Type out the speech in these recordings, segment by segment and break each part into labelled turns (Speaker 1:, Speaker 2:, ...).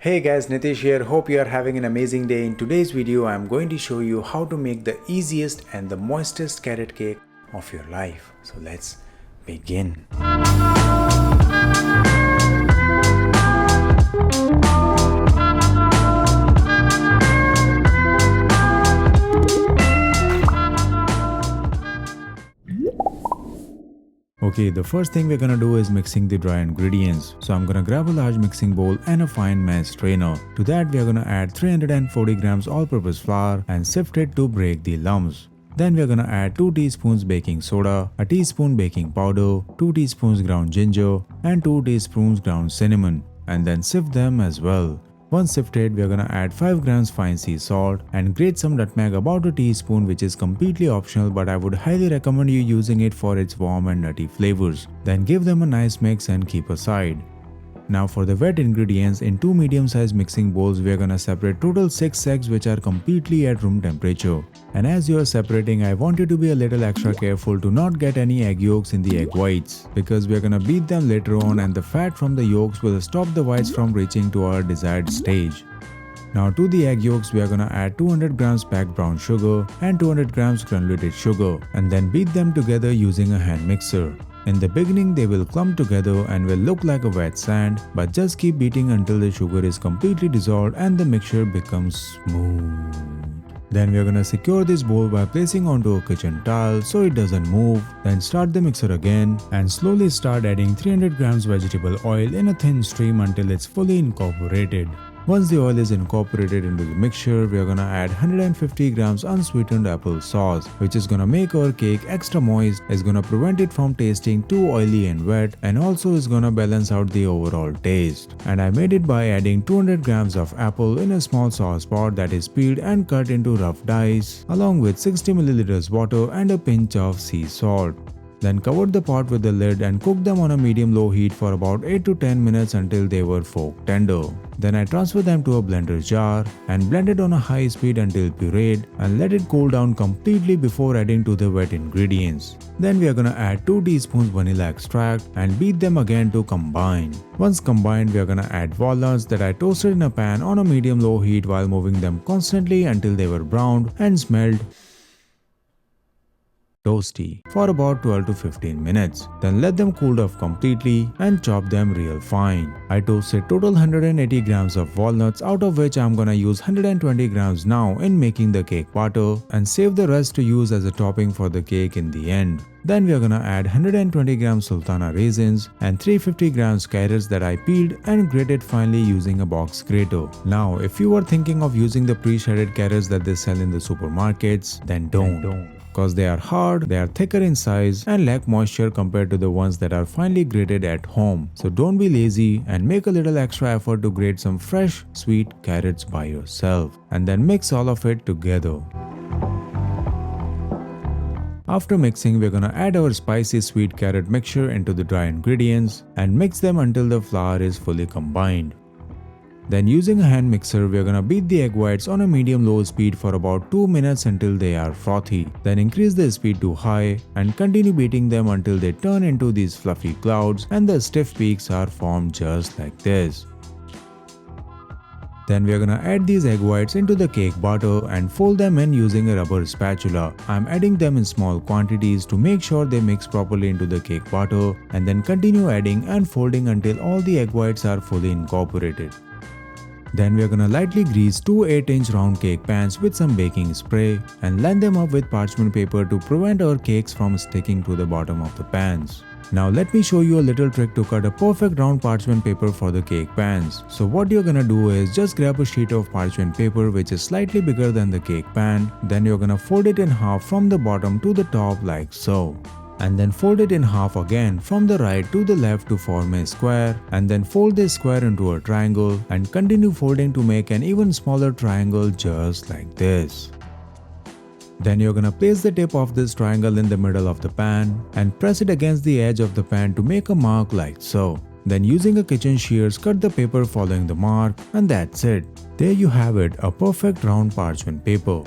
Speaker 1: Hey guys, Nitish here. Hope you are having an amazing day. In today's video, I am going to show you how to make the easiest and the moistest carrot cake of your life. So let's begin. Okay, the first thing we're gonna do is mixing the dry ingredients. So I'm gonna grab a large mixing bowl and a fine mesh strainer. To that we are gonna add 340 grams all-purpose flour and sift it to break the lumps. Then we are gonna add 2 teaspoons baking soda, a teaspoon baking powder, 2 teaspoons ground ginger and 2 teaspoons ground cinnamon, and then sift them as well. Once sifted, we are gonna add 5 grams fine sea salt and grate some nutmeg, about a teaspoon, which is completely optional, but I would highly recommend you using it for its warm and nutty flavors. Then give them a nice mix and keep aside. Now for the wet ingredients, in 2 medium-sized mixing bowls, we are gonna separate total 6 eggs which are completely at room temperature. And as you are separating, I want you to be a little extra careful to not get any egg yolks in the egg whites, because we are gonna beat them later on and the fat from the yolks will stop the whites from reaching to our desired stage. Now to the egg yolks, we are gonna add 200 grams packed brown sugar and 200 grams granulated sugar, and then beat them together using a hand mixer. In the beginning, they will clump together and will look like a wet sand, but just keep beating until the sugar is completely dissolved and the mixture becomes smooth. Then we are gonna secure this bowl by placing onto a kitchen towel so it doesn't move. Then start the mixer again and slowly start adding 300 grams vegetable oil in a thin stream until it's fully incorporated. Once the oil is incorporated into the mixture, we are gonna add 150 grams unsweetened apple sauce, which is gonna make our cake extra moist, is gonna prevent it from tasting too oily and wet, and also is gonna balance out the overall taste. And I made it by adding 200 grams of apple in a small sauce pot that is peeled and cut into rough dice, along with 60 milliliters water and a pinch of sea salt. Then covered the pot with the lid and cooked them on a medium-low heat for about 8 to 10 minutes until they were fork tender. Then I transferred them to a blender jar and blended on a high speed until pureed and let it cool down completely before adding to the wet ingredients. Then we are gonna add 2 teaspoons vanilla extract and beat them again to combine. Once combined, we are gonna add walnuts that I toasted in a pan on a medium-low heat while moving them constantly until they were browned and smelled toasty for about 12 to 15 minutes. Then let them cool off completely and chop them real fine. I toasted total 180 grams of walnuts, out of which I am gonna use 120 grams now in making the cake batter and save the rest to use as a topping for the cake in the end. Then we are gonna add 120 grams sultana raisins and 350 grams carrots that I peeled and grated finely using a box grater. Now if you are thinking of using the pre-shredded carrots that they sell in the supermarkets, then don't. Because they are hard, they are thicker in size and lack moisture compared to the ones that are finely grated at home. So don't be lazy and make a little extra effort to grate some fresh, sweet carrots by yourself. And then mix all of it together. After mixing, we're gonna add our spicy sweet carrot mixture into the dry ingredients and mix them until the flour is fully combined. Then using a hand mixer, we are gonna beat the egg whites on a medium-low speed for about 2 minutes until they are frothy. Then increase the speed to high and continue beating them until they turn into these fluffy clouds and the stiff peaks are formed just like this. Then we are gonna add these egg whites into the cake batter and fold them in using a rubber spatula. I'm adding them in small quantities to make sure they mix properly into the cake batter, and then continue adding and folding until all the egg whites are fully incorporated. Then we are gonna lightly grease 2 8-inch round cake pans with some baking spray and line them up with parchment paper to prevent our cakes from sticking to the bottom of the pans. Now let me show you a little trick to cut a perfect round parchment paper for the cake pans. So what you're gonna do is just grab a sheet of parchment paper which is slightly bigger than the cake pan. Then you're gonna fold it in half from the bottom to the top like so. And then fold it in half again from the right to the left to form a square, and then fold this square into a triangle and continue folding to make an even smaller triangle just like this. Then you're gonna place the tip of this triangle in the middle of the pan and press it against the edge of the pan to make a mark like so. Then using a kitchen shears, cut the paper following the mark, and that's it. There you have it, a perfect round parchment paper.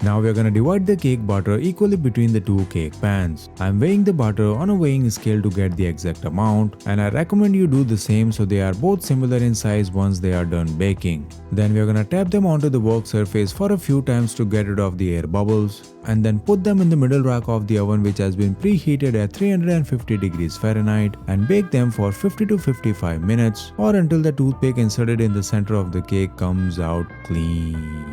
Speaker 1: Now we are gonna divide the cake batter equally between the two cake pans. I'm weighing the butter on a weighing scale to get the exact amount, and I recommend you do the same so they are both similar in size once they are done baking. Then we are gonna tap them onto the work surface for a few times to get rid of the air bubbles, and then put them in the middle rack of the oven, which has been preheated at 350 degrees Fahrenheit, and bake them for 50 to 55 minutes or until the toothpick inserted in the center of the cake comes out clean.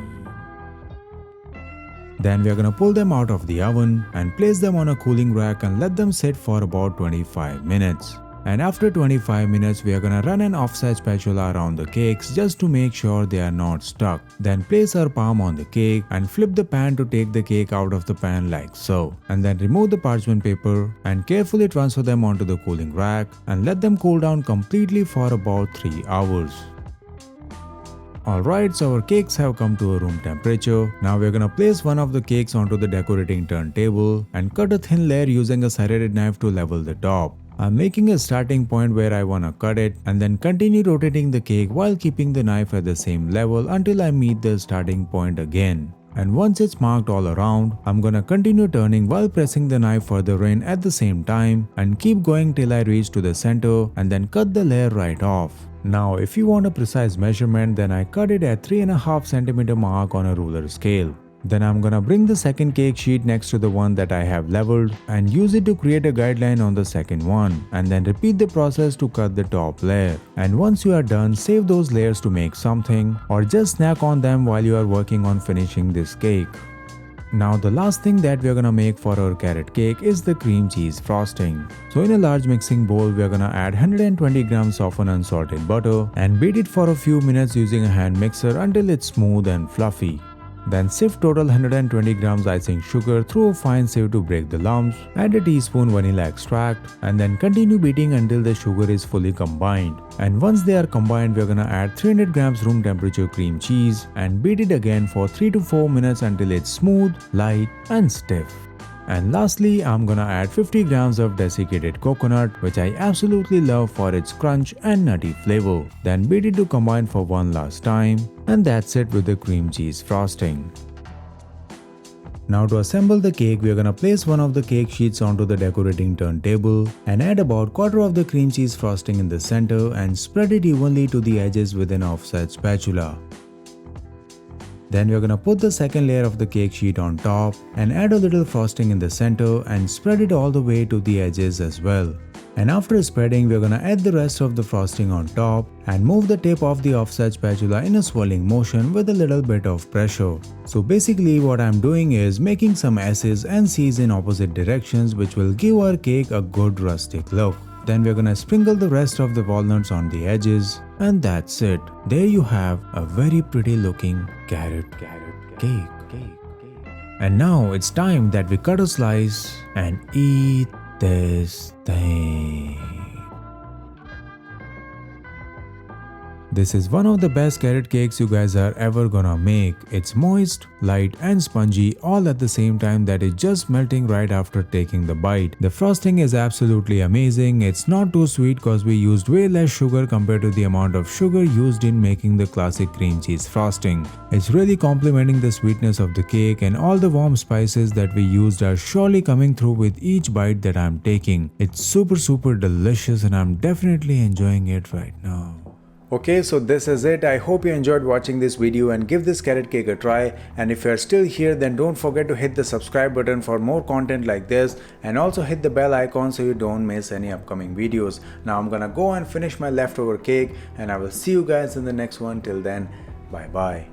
Speaker 1: Then we are gonna pull them out of the oven and place them on a cooling rack and let them sit for about 25 minutes. And after 25 minutes, we are gonna run an offset spatula around the cakes just to make sure they are not stuck. Then place our palm on the cake and flip the pan to take the cake out of the pan like so. And then remove the parchment paper and carefully transfer them onto the cooling rack and let them cool down completely for about 3 hours. Alright, so our cakes have come to a room temperature. Now we're gonna place one of the cakes onto the decorating turntable and cut a thin layer using a serrated knife to level the top. I'm making a starting point where I wanna cut it and then continue rotating the cake while keeping the knife at the same level until I meet the starting point again. And once it's marked all around, I'm gonna continue turning while pressing the knife further in at the same time and keep going till I reach to the center and then cut the layer right off. Now if you want a precise measurement, then I cut it at 3.5 cm mark on a ruler scale. Then I'm gonna bring the second cake sheet next to the one that I have leveled and use it to create a guideline on the second one, and then repeat the process to cut the top layer. And once you are done, save those layers to make something or just snack on them while you are working on finishing this cake. Now the last thing that we are gonna make for our carrot cake is the cream cheese frosting. So in a large mixing bowl, we are gonna add 120 grams of an unsalted butter and beat it for a few minutes using a hand mixer until it's smooth and fluffy. Then sift total 120 grams icing sugar through a fine sieve to break the lumps, add a teaspoon vanilla extract, and then continue beating until the sugar is fully combined. And once they are combined, we are gonna add 300 grams room temperature cream cheese and beat it again for 3 to 4 minutes until it's smooth, light, and stiff. And lastly, I'm gonna add 50 grams of desiccated coconut, which I absolutely love for its crunch and nutty flavor. Then beat it to combine for one last time, and that's it with the cream cheese frosting. Now to assemble the cake, we are gonna place one of the cake sheets onto the decorating turntable and add about quarter of the cream cheese frosting in the center and spread it evenly to the edges with an offset spatula. Then we are gonna put the second layer of the cake sheet on top and add a little frosting in the center and spread it all the way to the edges as well. And after spreading, we are gonna add the rest of the frosting on top and move the tip of the offset spatula in a swirling motion with a little bit of pressure. So basically what I'm doing is making some S's and C's in opposite directions, which will give our cake a good rustic look. Then we're gonna sprinkle the rest of the walnuts on the edges, and that's it. There you have a very pretty looking carrot cake. And now it's time that we cut a slice and eat this thing. This is one of the best carrot cakes you guys are ever gonna make. It's moist, light and spongy all at the same time that is just melting right after taking the bite. The frosting is absolutely amazing. It's not too sweet cause we used way less sugar compared to the amount of sugar used in making the classic cream cheese frosting. It's really complementing the sweetness of the cake, and all the warm spices that we used are surely coming through with each bite that I'm taking. It's super delicious and I'm definitely enjoying it right now. Okay, so this is it. I hope you enjoyed watching this video and give this carrot cake a try. And if you are still here, then don't forget to hit the subscribe button for more content like this, and also hit the bell icon so you don't miss any upcoming videos. Now I'm gonna go and finish my leftover cake, and I will see you guys in the next one. Till then, bye bye.